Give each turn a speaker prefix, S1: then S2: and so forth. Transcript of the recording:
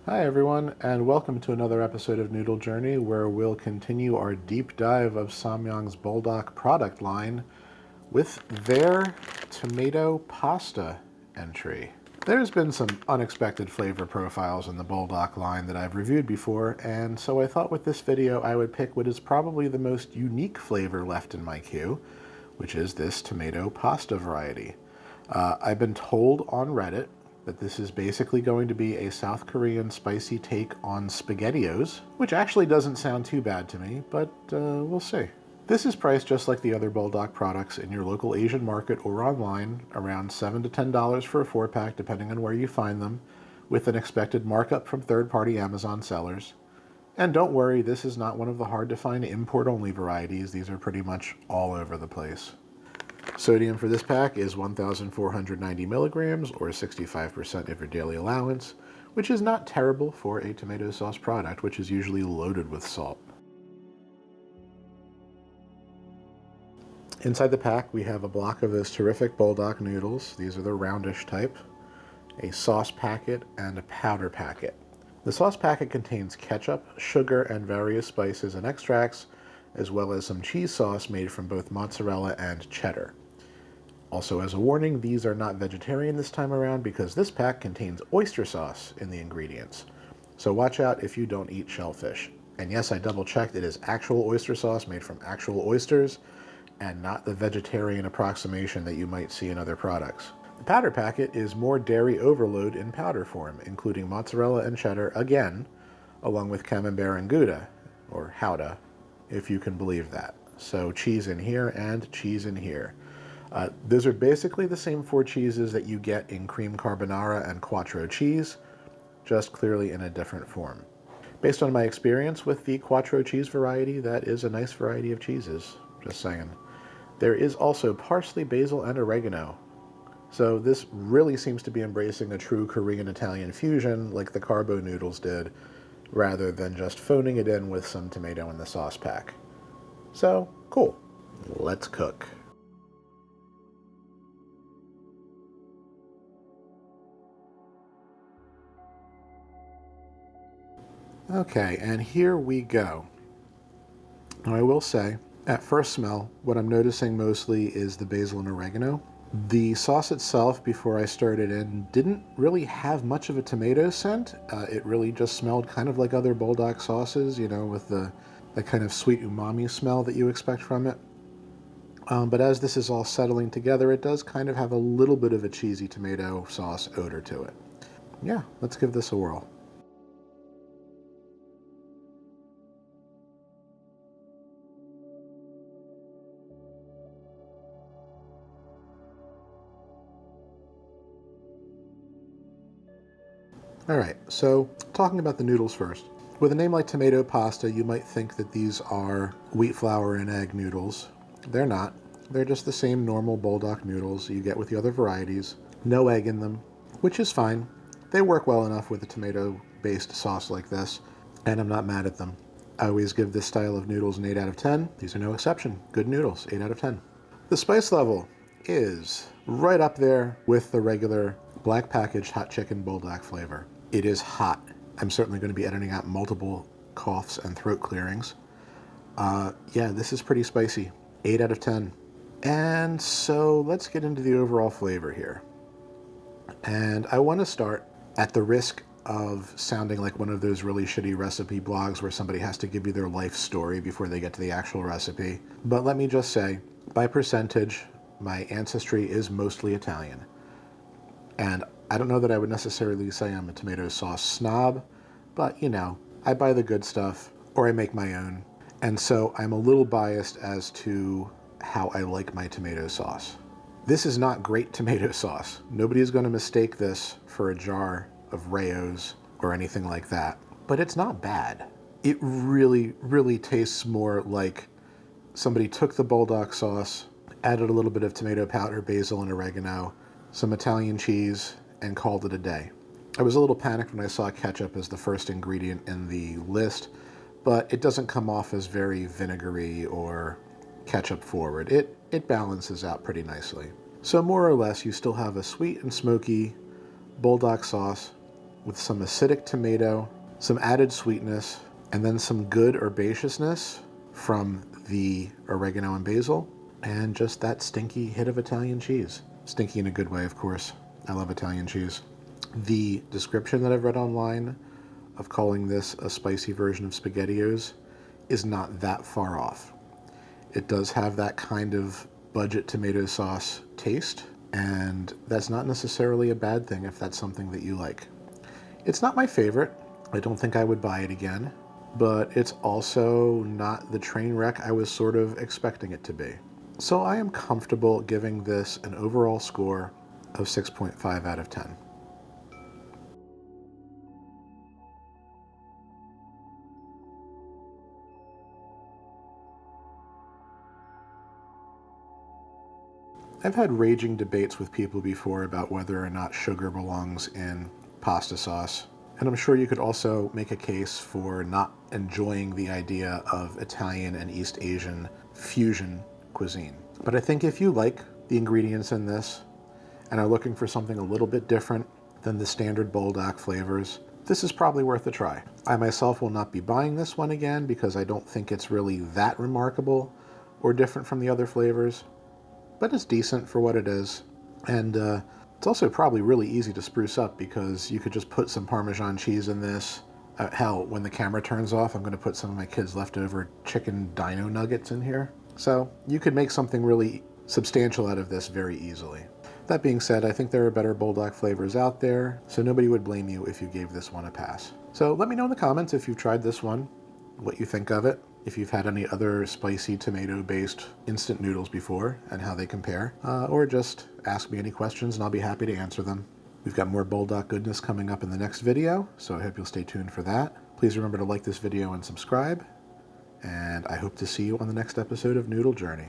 S1: Hi everyone, and welcome to another episode of Noodle Journey, where we'll continue our deep dive of Samyang's Buldak product line with their tomato pasta entry. There's been some unexpected flavor profiles in the Buldak line that I've reviewed before, and so I thought with this video I would pick what is probably the most unique flavor left in my queue, which is this tomato pasta variety. I've been told on Reddit that this is basically going to be a South Korean spicy take on SpaghettiOs, which actually doesn't sound too bad to me, but we'll see. This is priced just like the other Buldak products in your local Asian market or online, around $7 to $10 for a 4-pack depending on where you find them, with an expected markup from third-party Amazon sellers. And don't worry, this is not one of the hard-to-find import-only varieties. These are pretty much all over the place. Sodium for this pack is 1,490 milligrams, or 65% of your daily allowance, which is not terrible for a tomato sauce product, which is usually loaded with salt. Inside the pack, we have a block of those terrific Buldak noodles. These are the roundish type, a sauce packet, and a powder packet. The sauce packet contains ketchup, sugar, and various spices and extracts, as well as some cheese sauce made from both mozzarella and cheddar. Also, as a warning, these are not vegetarian this time around because this pack contains oyster sauce in the ingredients. So watch out if you don't eat shellfish. And yes, I double checked, it is actual oyster sauce made from actual oysters and not the vegetarian approximation that you might see in other products. The powder packet is more dairy overload in powder form, including mozzarella and cheddar again, along with camembert and Gouda, or Gouda, if you can believe that. So cheese in here and cheese in here. Those are basically the same 4 cheeses that you get in cream carbonara and quattro cheese, just clearly in a different form. Based on my experience with the quattro cheese variety, that is a nice variety of cheeses, just saying. There is also parsley, basil, and oregano. So this really seems to be embracing a true Korean-Italian fusion like the carbo noodles did, rather than just phoning it in with some tomato in the sauce pack. So, cool. Let's cook. Okay, and here we go. Now I will say, at first smell, what I'm noticing mostly is the basil and oregano. The sauce itself, before I started in, didn't really have much of a tomato scent. It really just smelled kind of like other Buldak sauces, you know, with the kind of sweet umami smell that you expect from it. But as this is all settling together, it does kind of have a little bit of a cheesy tomato sauce odor to it. Yeah, let's give this a whirl. Alright, so talking about the noodles first. With a name like tomato pasta, you might think that these are wheat flour and egg noodles. They're not. They're just the same normal Buldak noodles you get with the other varieties. No egg in them, which is fine. They work well enough with a tomato-based sauce like this, and I'm not mad at them. I always give this style of noodles an 8 out of 10. These are no exception. Good noodles, 8 out of 10. The spice level is right up there with the regular black packaged hot chicken Buldak flavor. It is hot. I'm certainly going to be editing out multiple coughs and throat clearings. Yeah, this is pretty spicy. 8 out of 10. And so let's get into the overall flavor here. And I want to start, at the risk of sounding like one of those really shitty recipe blogs where somebody has to give you their life story before they get to the actual recipe. But let me just say, by percentage, my ancestry is mostly Italian. And I don't know that I would necessarily say I'm a tomato sauce snob, but you know, I buy the good stuff, or I make my own. And so I'm a little biased as to how I like my tomato sauce. This is not great tomato sauce. Nobody is going to mistake this for a jar of Rayo's or anything like that, but it's not bad. It really, really tastes more like somebody took the Buldak sauce, added a little bit of tomato powder, basil, and oregano, some Italian cheese, and called it a day. I was a little panicked when I saw ketchup as the first ingredient in the list, but it doesn't come off as very vinegary or ketchup forward. It balances out pretty nicely. So more or less, you still have a sweet and smoky Buldak sauce with some acidic tomato, some added sweetness, and then some good herbaceousness from the oregano and basil, and just that stinky hit of Italian cheese. Stinky in a good way, of course. I love Italian cheese. The description that I've read online of calling this a spicy version of SpaghettiOs is not that far off. It does have that kind of budget tomato sauce taste, and that's not necessarily a bad thing if that's something that you like. It's not my favorite. I don't think I would buy it again, but it's also not the train wreck I was sort of expecting it to be. So I am comfortable giving this an overall score of 6.5 out of 10. I've had raging debates with people before about whether or not sugar belongs in pasta sauce, and I'm sure you could also make a case for not enjoying the idea of Italian and East Asian fusion cuisine. But I think if you like the ingredients in this and are looking for something a little bit different than the standard Buldak flavors, this is probably worth a try. I myself will not be buying this one again because I don't think it's really that remarkable or different from the other flavors, but it's decent for what it is. And it's also probably really easy to spruce up because you could just put some Parmesan cheese in this. Hell, when the camera turns off, I'm going to put some of my kids' leftover chicken dino nuggets in here. So you could make something really substantial out of this very easily. That being said, I think there are better Buldak flavors out there, so nobody would blame you if you gave this one a pass. So let me know in the comments if you've tried this one, what you think of it, if you've had any other spicy tomato-based instant noodles before and how they compare, or just ask me any questions and I'll be happy to answer them. We've got more Buldak goodness coming up in the next video, so I hope you'll stay tuned for that. Please remember to like this video and subscribe, and I hope to see you on the next episode of Noodle Journey.